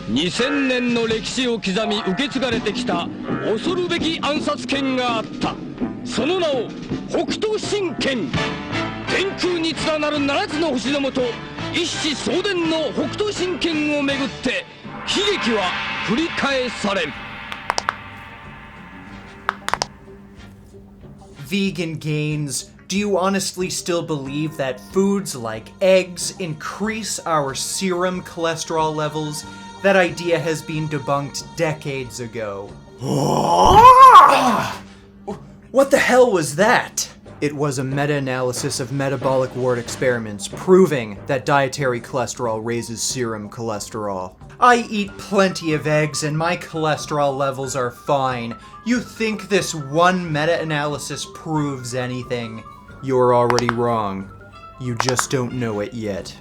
2000年の歴史を刻み受け継がれてきた恐るべき暗殺権があった。その名を北斗神拳。天空に連なる7つの星のもと、一子相伝の北斗神拳をめぐって悲劇は繰り返される。Vegan gains, do you honestly still believe that foods like eggs increase our serum cholesterol levels? That idea has been debunked decades ago. What the hell was that? It was a meta-analysis of metabolic ward experiments proving that dietary cholesterol raises serum cholesterol. I eat plenty of eggs and my cholesterol levels are fine. You think this one meta-analysis proves anything? You're already wrong. You just don't know it yet.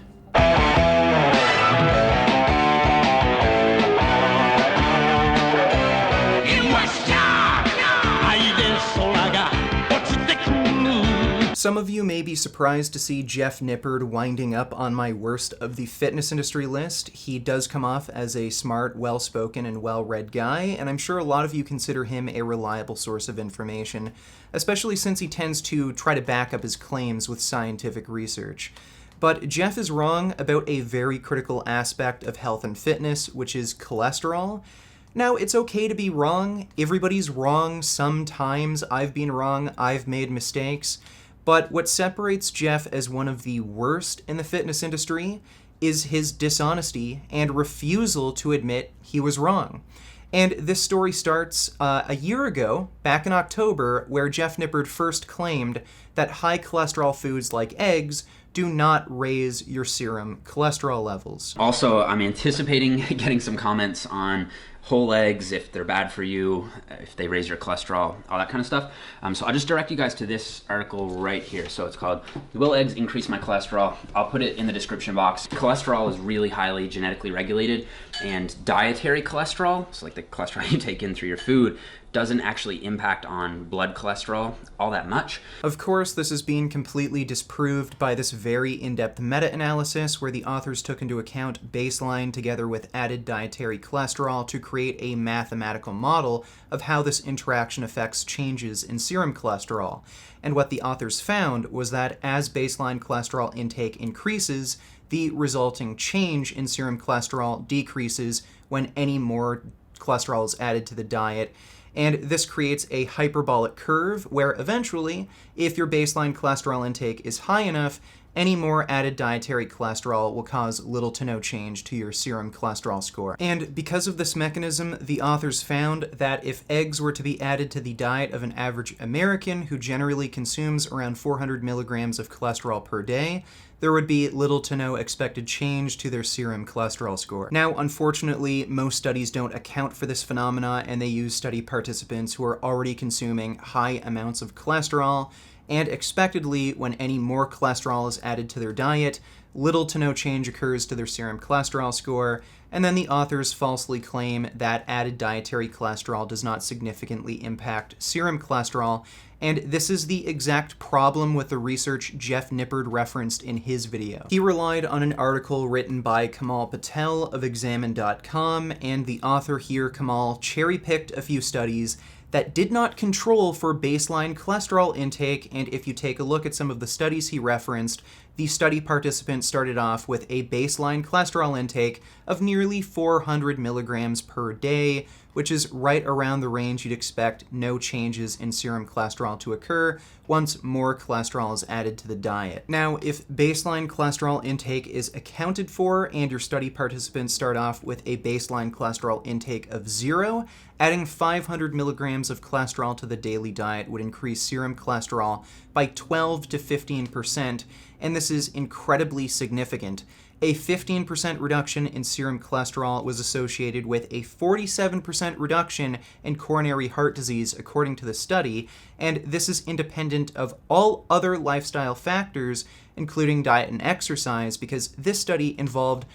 Some of you may be surprised to see Jeff Nippard winding up on my worst of the fitness industry list. He does come off as a smart, well-spoken, and well-read guy, and I'm sure a lot of you consider him a reliable source of information, especially since he tends to try to back up his claims with scientific research. But Jeff is wrong about a very critical aspect of health and fitness, which is cholesterol. Now, it's okay to be wrong. Everybody's wrong sometimes. I've been wrong. I've made mistakes. But what separates Jeff as one of the worst in the fitness industry is his dishonesty and refusal to admit he was wrong. And this story starts a year ago, back in October, where Jeff Nippard first claimed that high cholesterol foods like eggs do not raise your serum cholesterol levels. Also, I'm anticipating getting some comments on whole eggs, if they're bad for you, if they raise your cholesterol, all that kind of stuff. So I'll just direct you guys to this article right here. So it's called, Will Eggs Increase My Cholesterol? I'll put it in the description box. Cholesterol is really highly genetically regulated, and dietary cholesterol, so like the cholesterol you take in through your food, doesn't actually impact on blood cholesterol all that much. Of course, this is being completely disproved by this very in-depth meta-analysis where the authors took into account baseline together with added dietary cholesterol to create a mathematical model of how this interaction affects changes in serum cholesterol. And what the authors found was that as baseline cholesterol intake increases, the resulting change in serum cholesterol decreases when any more cholesterol is added to the diet. And this creates a hyperbolic curve where eventually, if your baseline cholesterol intake is high enough, any more added dietary cholesterol will cause little to no change to your serum cholesterol score. And because of this mechanism, the authors found that if eggs were to be added to the diet of an average American who generally consumes around 400 milligrams of cholesterol per day, there would be little to no expected change to their serum cholesterol score. Now, unfortunately, most studies don't account for this phenomena, and they use study participants who are already consuming high amounts of cholesterol, and expectedly, when any more cholesterol is added to their diet, little to no change occurs to their serum cholesterol score, and then the authors falsely claim that added dietary cholesterol does not significantly impact serum cholesterol, and this is the exact problem with the research Jeff Nippard referenced in his video. He relied on an article written by Kamal Patel of Examine.com, and the author here, Kamal, cherry-picked a few studies that did not control for baseline cholesterol intake, and if you take a look at some of the studies he referenced, the study participants started off with a baseline cholesterol intake of nearly 400 milligrams per day, which is right around the range you'd expect no changes in serum cholesterol to occur once more cholesterol is added to the diet. Now, if baseline cholesterol intake is accounted for and your study participants start off with a baseline cholesterol intake of 0, adding 500 milligrams of cholesterol to the daily diet would increase serum cholesterol by 12 to 15%, and this is incredibly significant. A 15% reduction in serum cholesterol was associated with a 47% reduction in coronary heart disease, according to the study, and this is independent of all other lifestyle factors, including diet and exercise, because this study involved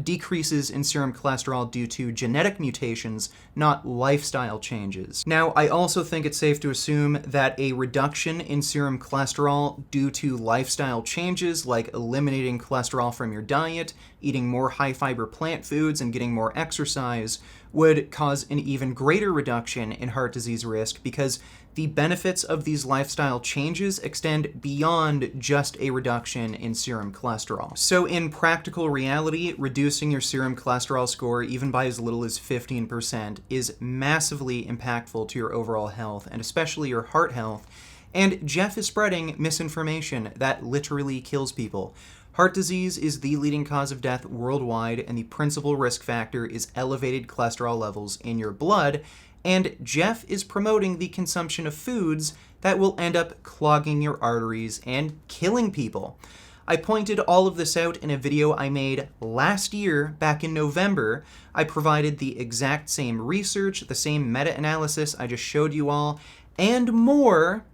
decreases in serum cholesterol due to genetic mutations, not lifestyle changes. Now, I also think it's safe to assume that a reduction in serum cholesterol due to lifestyle changes, like eliminating cholesterol from your diet, eating more high-fiber plant foods, and getting more exercise, would cause an even greater reduction in heart disease risk, because the benefits of these lifestyle changes extend beyond just a reduction in serum cholesterol. So in practical reality, reducing your serum cholesterol score even by as little as 15% is massively impactful to your overall health, and especially your heart health. And Jeff is spreading misinformation that literally kills people. Heart disease is the leading cause of death worldwide, and the principal risk factor is elevated cholesterol levels in your blood. And Jeff is promoting the consumption of foods that will end up clogging your arteries and killing people. I pointed all of this out in a video I made last year, back in November. I provided the exact same research, the same meta-analysis I just showed you all, and more.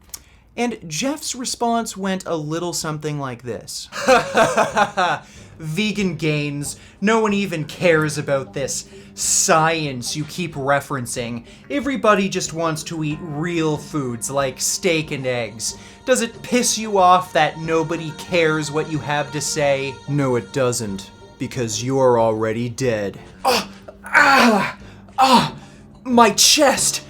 And Jeff's response went a little something like this. Vegan gains. No one even cares about this science you keep referencing. Everybody just wants to eat real foods like steak and eggs. Does it piss you off that nobody cares what you have to say? No, it doesn't, because you're already dead. My chest!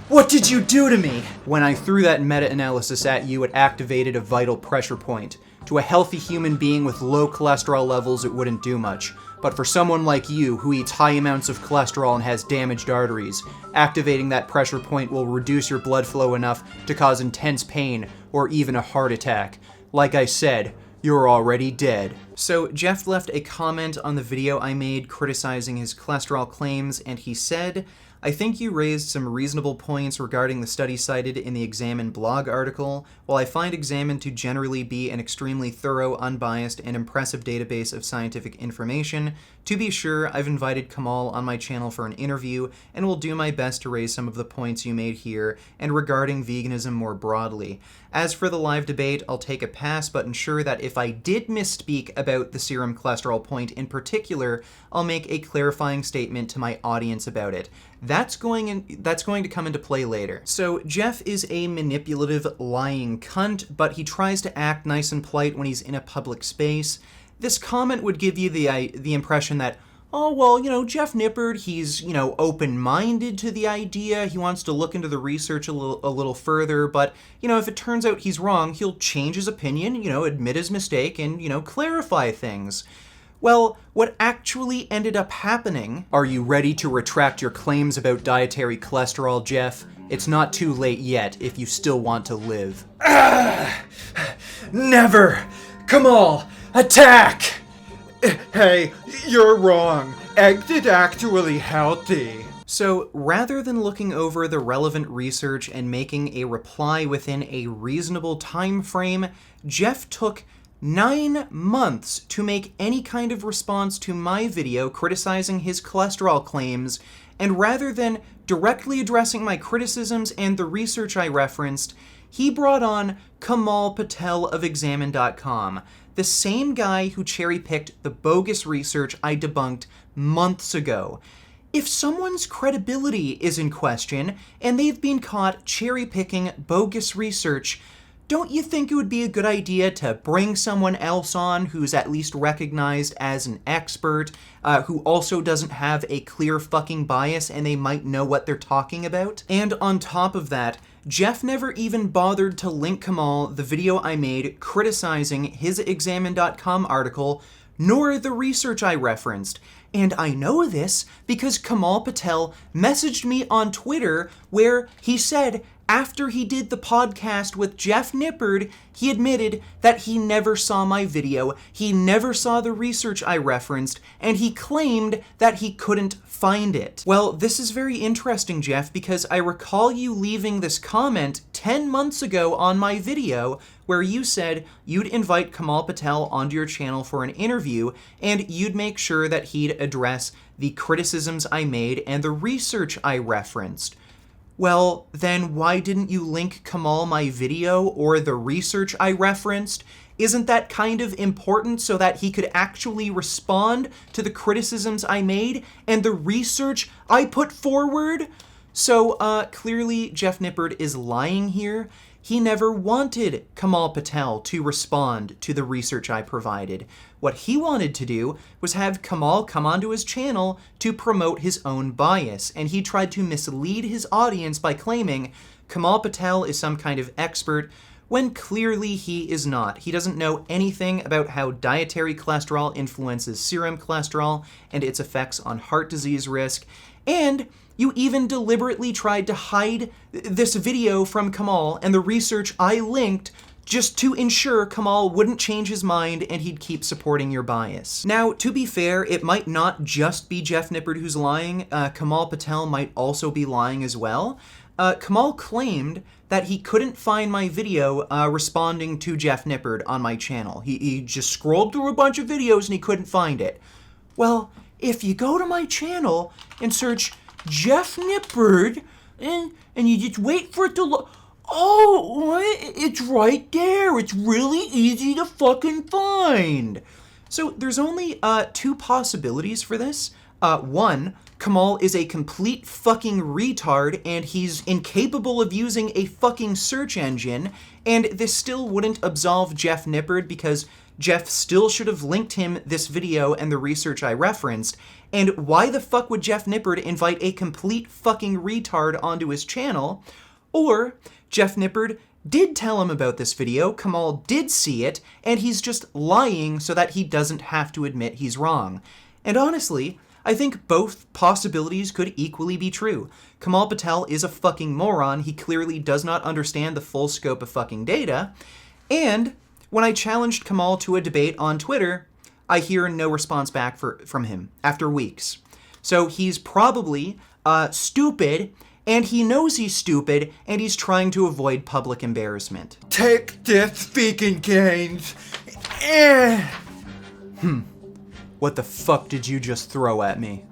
What did you do to me? When I threw that meta-analysis at you, it activated a vital pressure point. To a healthy human being with low cholesterol levels, it wouldn't do much. But for someone like you, who eats high amounts of cholesterol and has damaged arteries, activating that pressure point will reduce your blood flow enough to cause intense pain or even a heart attack. Like I said, you're already dead. So Jeff left a comment on the video I made criticizing his cholesterol claims, and he said, I think you raised some reasonable points regarding the study cited in the Examine blog article. While I find Examine to generally be an extremely thorough, unbiased, and impressive database of scientific information, to be sure, I've invited Kamal on my channel for an interview, and will do my best to raise some of the points you made here, and regarding veganism more broadly. As for the live debate, I'll take a pass, but ensure that if I did misspeak about the serum cholesterol point in particular, I'll make a clarifying statement to my audience about it. That's going to come into play later. So Jeff is a manipulative, lying cunt, but he tries to act nice and polite when he's in a public space. This comment would give you the impression that, oh, well, Jeff Nippard, he's, open-minded to the idea. He wants to look into the research a little further, but, if it turns out he's wrong, he'll change his opinion, admit his mistake, and, clarify things. Well, what actually ended up happening... Are you ready to retract your claims about dietary cholesterol, Jeff? It's not too late yet if you still want to live. Never! Kamal, attack! Hey, you're wrong. Egg is actually healthy. So, rather than looking over the relevant research and making a reply within a reasonable time frame, Jeff took 9 months to make any kind of response to my video criticizing his cholesterol claims, and rather than directly addressing my criticisms and the research I referenced, he brought on Kamal Patel of Examine.com, the same guy who cherry-picked the bogus research I debunked months ago. If someone's credibility is in question, and they've been caught cherry-picking bogus research, don't you think it would be a good idea to bring someone else on who's at least recognized as an expert, who also doesn't have a clear fucking bias and they might know what they're talking about? And on top of that, Jeff never even bothered to link Kamal the video I made criticizing his Examine.com article, nor the research I referenced. And I know this because Kamal Patel messaged me on Twitter where he said after he did the podcast with Jeff Nippard, he admitted that he never saw my video, he never saw the research I referenced, and he claimed that he couldn't find it. Well, this is very interesting, Jeff, because I recall you leaving this comment 10 months ago on my video where you said you'd invite Kamal Patel onto your channel for an interview, and you'd make sure that he'd address the criticisms I made and the research I referenced. Well, then why didn't you link Kamal my video or the research I referenced? Isn't that kind of important so that he could actually respond to the criticisms I made and the research I put forward? So, clearly Jeff Nippard is lying here. He never wanted Kamal Patel to respond to the research I provided. What he wanted to do was have Kamal come onto his channel to promote his own bias, and he tried to mislead his audience by claiming Kamal Patel is some kind of expert, when clearly he is not. He doesn't know anything about how dietary cholesterol influences serum cholesterol and its effects on heart disease risk, and you even deliberately tried to hide this video from Kamal and the research I linked just to ensure Kamal wouldn't change his mind and he'd keep supporting your bias. Now, to be fair, it might not just be Jeff Nippard who's lying. Kamal Patel might also be lying as well. Kamal claimed that he couldn't find my video responding to Jeff Nippard on my channel. He just scrolled through a bunch of videos and he couldn't find it. Well, if you go to my channel and search Jeff Nippard, and you just wait for it to look. Oh, it's right there. It's really easy to fucking find. So there's only two possibilities for this. One, Kamal is a complete fucking retard and he's incapable of using a fucking search engine, and this still wouldn't absolve Jeff Nippard because Jeff still should have linked him this video and the research I referenced. And why the fuck would Jeff Nippard invite a complete fucking retard onto his channel? Or Jeff Nippard did tell him about this video, Kamal did see it, and he's just lying so that he doesn't have to admit he's wrong. And honestly, I think both possibilities could equally be true. Kamal Patel is a fucking moron, he clearly does not understand the full scope of fucking data, and when I challenged Kamal to a debate on Twitter, I hear no response back from him after weeks. So he's probably stupid, and he knows he's stupid, and he's trying to avoid public embarrassment. Take this, vegan gains. What the fuck did you just throw at me?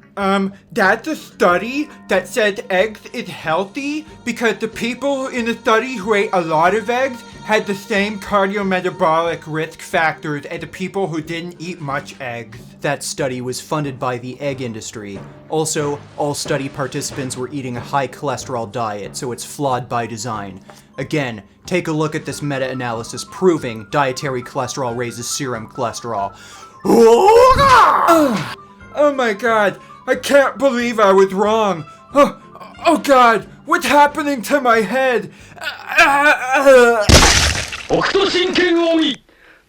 That's a study that says eggs is healthy because the people in the study who ate a lot of eggs had the same cardiometabolic risk factors as the people who didn't eat much eggs. That study was funded by the egg industry. Also, all study participants were eating a high cholesterol diet, so it's flawed by design. Again, take a look at this meta-analysis proving dietary cholesterol raises serum cholesterol. Oh my god, I can't believe I was wrong. Oh god, what's happening to my head? 北斗神拳奥義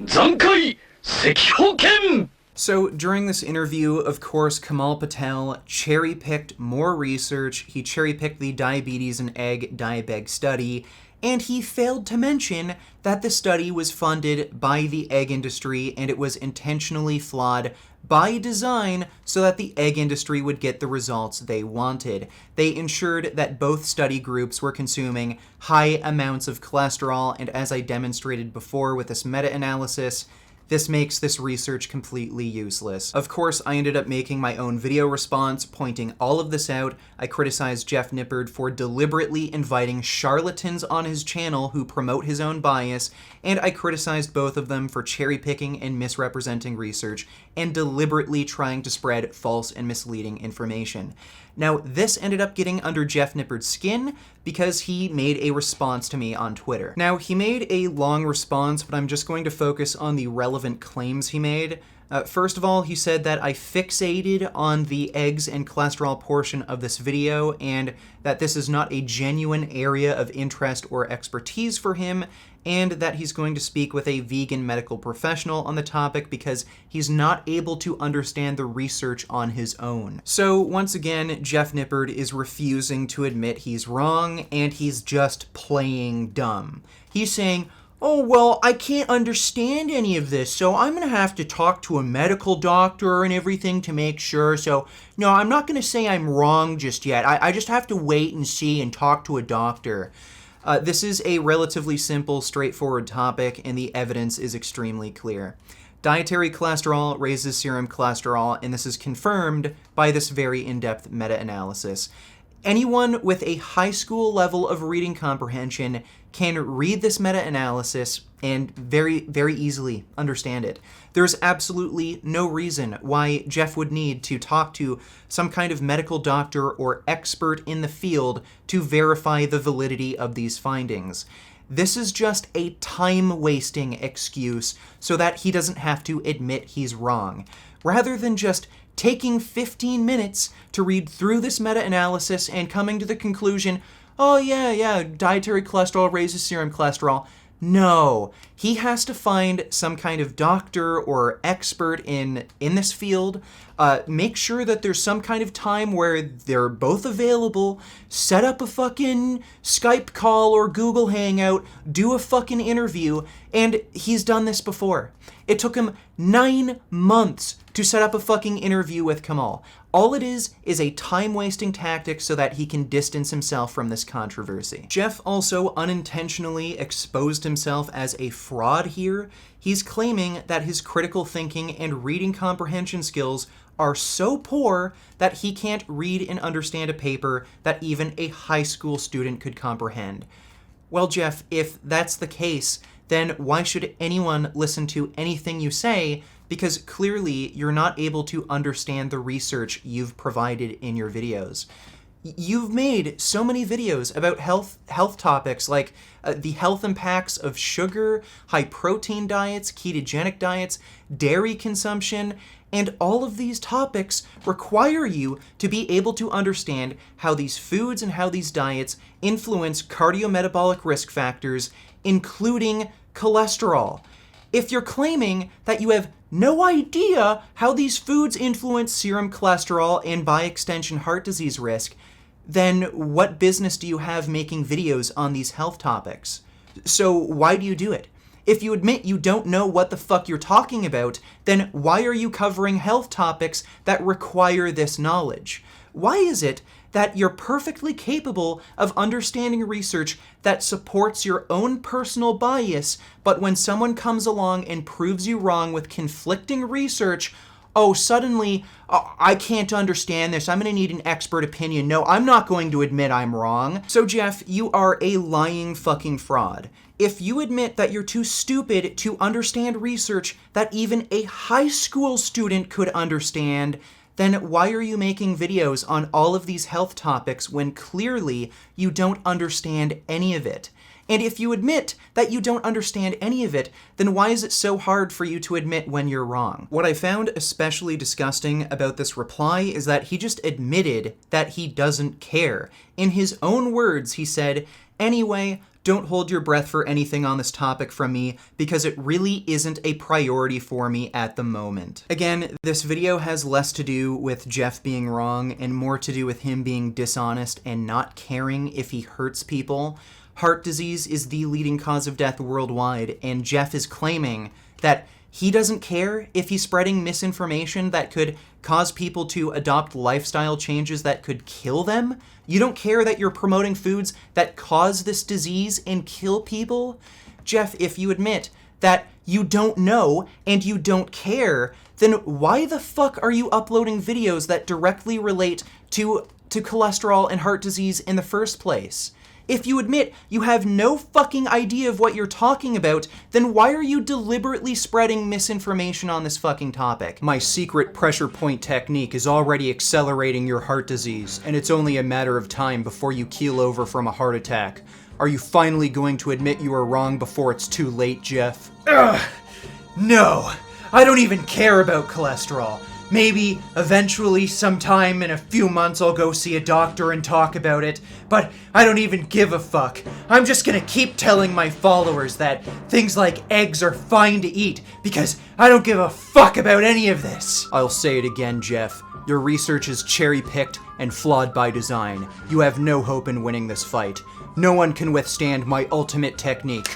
残開赤宝剣 So during this interview, of course, Kamal Patel cherry-picked more research, he cherry-picked the diabetes and egg diabeg study, and he failed to mention that the study was funded by the egg industry and it was intentionally flawed by design so that the egg industry would get the results they wanted. They ensured that both study groups were consuming high amounts of cholesterol, and as I demonstrated before with this meta-analysis, this makes this research completely useless. Of course, I ended up making my own video response pointing all of this out. I criticized Jeff Nippard for deliberately inviting charlatans on his channel who promote his own bias, and I criticized both of them for cherry-picking and misrepresenting research and deliberately trying to spread false and misleading information. Now, this ended up getting under Jeff Nippard's skin because he made a response to me on Twitter. Now, he made a long response, but I'm just going to focus on the relevant claims he made. First of all, he said that I fixated on the eggs and cholesterol portion of this video and that this is not a genuine area of interest or expertise for him, and that he's going to speak with a vegan medical professional on the topic because he's not able to understand the research on his own. So once again, Jeff Nippard is refusing to admit he's wrong, and he's just playing dumb. He's saying, oh, well, I can't understand any of this, so I'm going to have to talk to a medical doctor and everything to make sure. So, no, I'm not going to say I'm wrong just yet. I just have to wait and see and talk to a doctor. This is a relatively simple, straightforward topic, and the evidence is extremely clear. Dietary cholesterol raises serum cholesterol, and this is confirmed by this very in-depth meta-analysis. Anyone with a high school level of reading comprehension can read this meta-analysis and very, very easily understand it. There's absolutely no reason why Jeff would need to talk to some kind of medical doctor or expert in the field to verify the validity of these findings. This is just a time-wasting excuse so that he doesn't have to admit he's wrong. Rather than just taking 15 minutes to read through this meta-analysis and coming to the conclusion, oh yeah, dietary cholesterol raises serum cholesterol. No, he has to find some kind of doctor or expert in this field, make sure that there's some kind of time where they're both available, set up a fucking Skype call or Google Hangout, do a fucking interview, and he's done this before. It took him 9 months to set up a fucking interview with Kamal. All it is a time-wasting tactic so that he can distance himself from this controversy. Jeff also unintentionally exposed himself as a fraud here. He's claiming that his critical thinking and reading comprehension skills are so poor that he can't read and understand a paper that even a high school student could comprehend. Well, Jeff, if that's the case, then why should anyone listen to anything you say? Because clearly you're not able to understand the research you've provided in your videos. You've made so many videos about health topics like the health impacts of sugar, high-protein diets, ketogenic diets, dairy consumption, and all of these topics require you to be able to understand how these foods and how these diets influence cardiometabolic risk factors, including cholesterol. If you're claiming that you have no idea how these foods influence serum cholesterol and by extension heart disease risk, then what business do you have making videos on these health topics? So why do you do it? If you admit you don't know what the fuck you're talking about, then why are you covering health topics that require this knowledge? Why is it that you're perfectly capable of understanding research that supports your own personal bias, but when someone comes along and proves you wrong with conflicting research, oh, suddenly, I can't understand this, I'm going to need an expert opinion. No, I'm not going to admit I'm wrong. So Jeff, you are a lying fucking fraud. If you admit that you're too stupid to understand research that even a high school student could understand, then why are you making videos on all of these health topics when clearly you don't understand any of it? And if you admit that you don't understand any of it, then why is it so hard for you to admit when you're wrong? What I found especially disgusting about this reply is that he just admitted that he doesn't care. In his own words, he said, "Anyway, don't hold your breath for anything on this topic from me because it really isn't a priority for me at the moment." Again, this video has less to do with Jeff being wrong and more to do with him being dishonest and not caring if he hurts people. Heart disease is the leading cause of death worldwide, and Jeff is claiming that he doesn't care if he's spreading misinformation that could cause people to adopt lifestyle changes that could kill them. You don't care that you're promoting foods that cause this disease and kill people? Jeff, if you admit that you don't know and you don't care, then why the fuck are you uploading videos that directly relate to cholesterol and heart disease in the first place? If you admit you have no fucking idea of what you're talking about, then why are you deliberately spreading misinformation on this fucking topic? My secret pressure point technique is already accelerating your heart disease, and it's only a matter of time before you keel over from a heart attack. Are you finally going to admit you are wrong before it's too late, Jeff? Ugh, no, I don't even care about cholesterol. Maybe eventually sometime in a few months I'll go see a doctor and talk about it, but I don't even give a fuck. I'm just gonna keep telling my followers that things like eggs are fine to eat because I don't give a fuck about any of this. I'll say it again, Jeff. Your research is cherry-picked and flawed by design. You have no hope in winning this fight. No one can withstand my ultimate technique.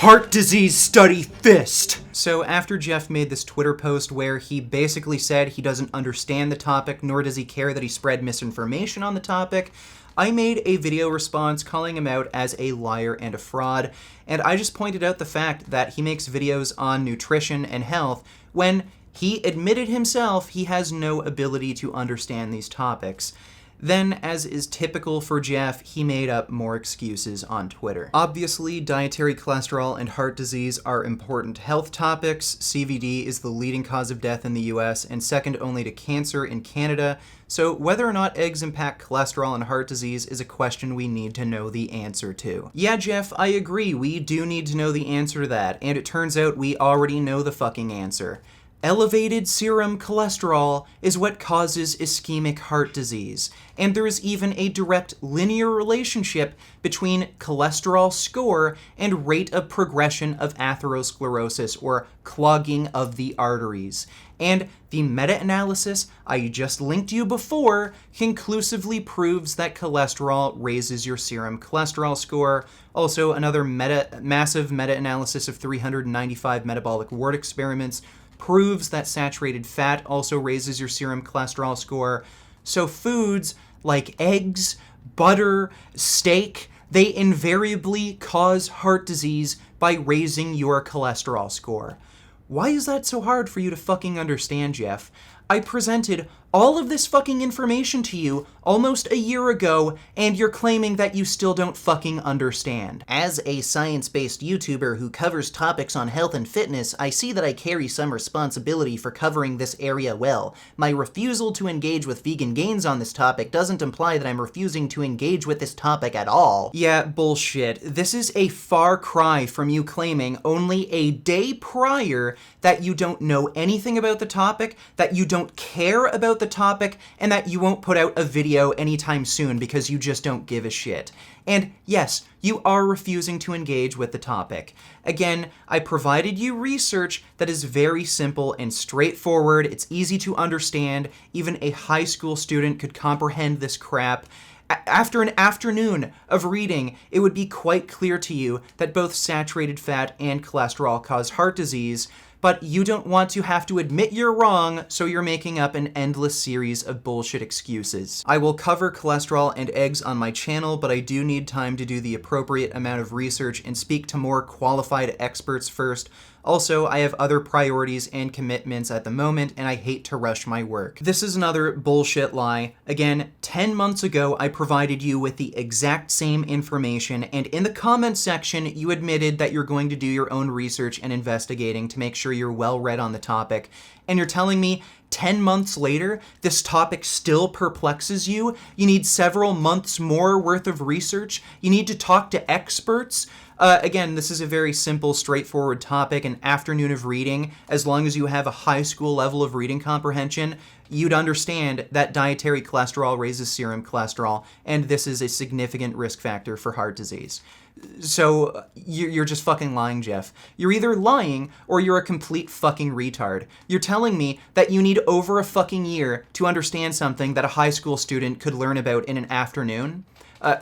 Heart disease study fist. So after Jeff made this Twitter post where he basically said he doesn't understand the topic, nor does he care that he spread misinformation on the topic, I made a video response calling him out as a liar and a fraud, and I just pointed out the fact that he makes videos on nutrition and health when he admitted himself he has no ability to understand these topics. Then, as is typical for Jeff, he made up more excuses on Twitter. Obviously, dietary cholesterol and heart disease are important health topics. CVD is the leading cause of death in the US and second only to cancer in Canada. So whether or not eggs impact cholesterol and heart disease is a question we need to know the answer to. Yeah, Jeff, I agree. We do need to know the answer to that. And it turns out we already know the fucking answer. Elevated serum cholesterol is what causes ischemic heart disease, and there is even a direct linear relationship between cholesterol score and rate of progression of atherosclerosis, or clogging of the arteries. And the meta-analysis I just linked you before conclusively proves that cholesterol raises your serum cholesterol score. Also, another massive meta-analysis of 395 metabolic wart experiments proves that saturated fat also raises your serum cholesterol score. So foods like eggs, butter, steak, they invariably cause heart disease by raising your cholesterol score. Why is that so hard for you to fucking understand, Jeff? I presented all of this fucking information to you almost a year ago, and you're claiming that you still don't fucking understand. As a science-based YouTuber who covers topics on health and fitness, I see that I carry some responsibility for covering this area well. My refusal to engage with vegan gains on this topic doesn't imply that I'm refusing to engage with this topic at all. Yeah, bullshit. This is a far cry from you claiming only a day prior that you don't know anything about the topic, that you don't care about the topic, and that you won't put out a video anytime soon because you just don't give a shit. And yes, you are refusing to engage with the topic. Again, I provided you research that is very simple and straightforward. It's easy to understand. Even a high school student could comprehend this crap. After an afternoon of reading, it would be quite clear to you that both saturated fat and cholesterol cause heart disease, but you don't want to have to admit you're wrong, so you're making up an endless series of bullshit excuses. I will cover cholesterol and eggs on my channel, but I do need time to do the appropriate amount of research and speak to more qualified experts first. Also, I have other priorities and commitments at the moment, and I hate to rush my work. This is another bullshit lie. Again, 10 months ago, I provided you with the exact same information, and in the comments section, you admitted that you're going to do your own research and investigating to make sure you're well read on the topic. And you're telling me 10 months later, this topic still perplexes you? You need several months more worth of research? You need to talk to experts? Again, this is a very simple, straightforward topic, an afternoon of reading. As long as you have a high school level of reading comprehension, you'd understand that dietary cholesterol raises serum cholesterol, and this is a significant risk factor for heart disease. So, you're just fucking lying, Jeff. You're either lying, or you're a complete fucking retard. You're telling me that you need over a fucking year to understand something that a high school student could learn about in an afternoon?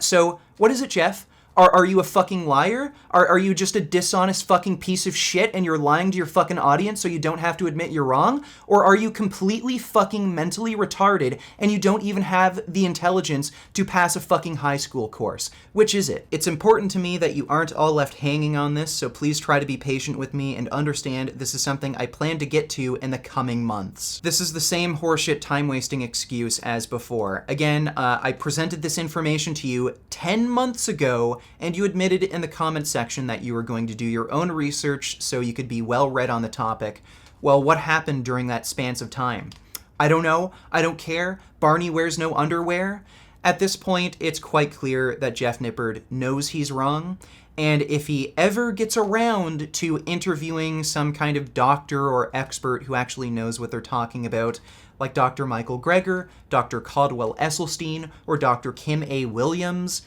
So, what is it, Jeff? Are you a fucking liar? Are you just a dishonest fucking piece of shit and you're lying to your fucking audience so you don't have to admit you're wrong? Or are you completely fucking mentally retarded and you don't even have the intelligence to pass a fucking high school course? Which is it? It's important to me that you aren't all left hanging on this, so please try to be patient with me and understand this is something I plan to get to in the coming months. This is the same horseshit time-wasting excuse as before. Again, I presented this information to you 10 months ago, and you admitted in the comments section that you were going to do your own research so you could be well read on the topic. Well, what happened during that span of time? I don't know. I don't care. Barney wears no underwear. At this point, it's quite clear that Jeff Nippard knows he's wrong, and if he ever gets around to interviewing some kind of doctor or expert who actually knows what they're talking about, like Dr. Michael Greger, Dr. Caldwell Esselstyn, or Dr. Kim A. Williams,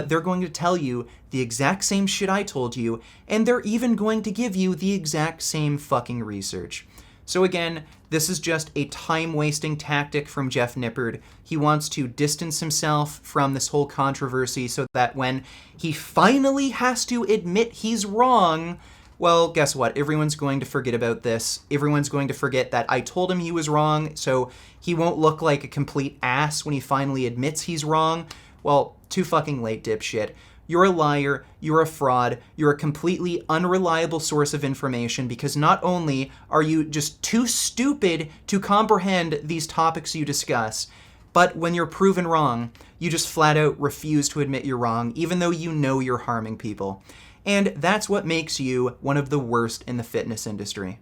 they're going to tell you the exact same shit I told you, and they're even going to give you the exact same fucking research. So again, this is just a time-wasting tactic from Jeff Nippard. He wants to distance himself from this whole controversy so that when he finally has to admit he's wrong, well, guess what? Everyone's going to forget about this. Everyone's going to forget that I told him he was wrong, so he won't look like a complete ass when he finally admits he's wrong. Well, too fucking late, dipshit. You're a liar, you're a fraud, you're a completely unreliable source of information because not only are you just too stupid to comprehend these topics you discuss, But when you're proven wrong, you just flat out refuse to admit you're wrong, even though you know you're harming people. And that's what makes you one of the worst in the fitness industry.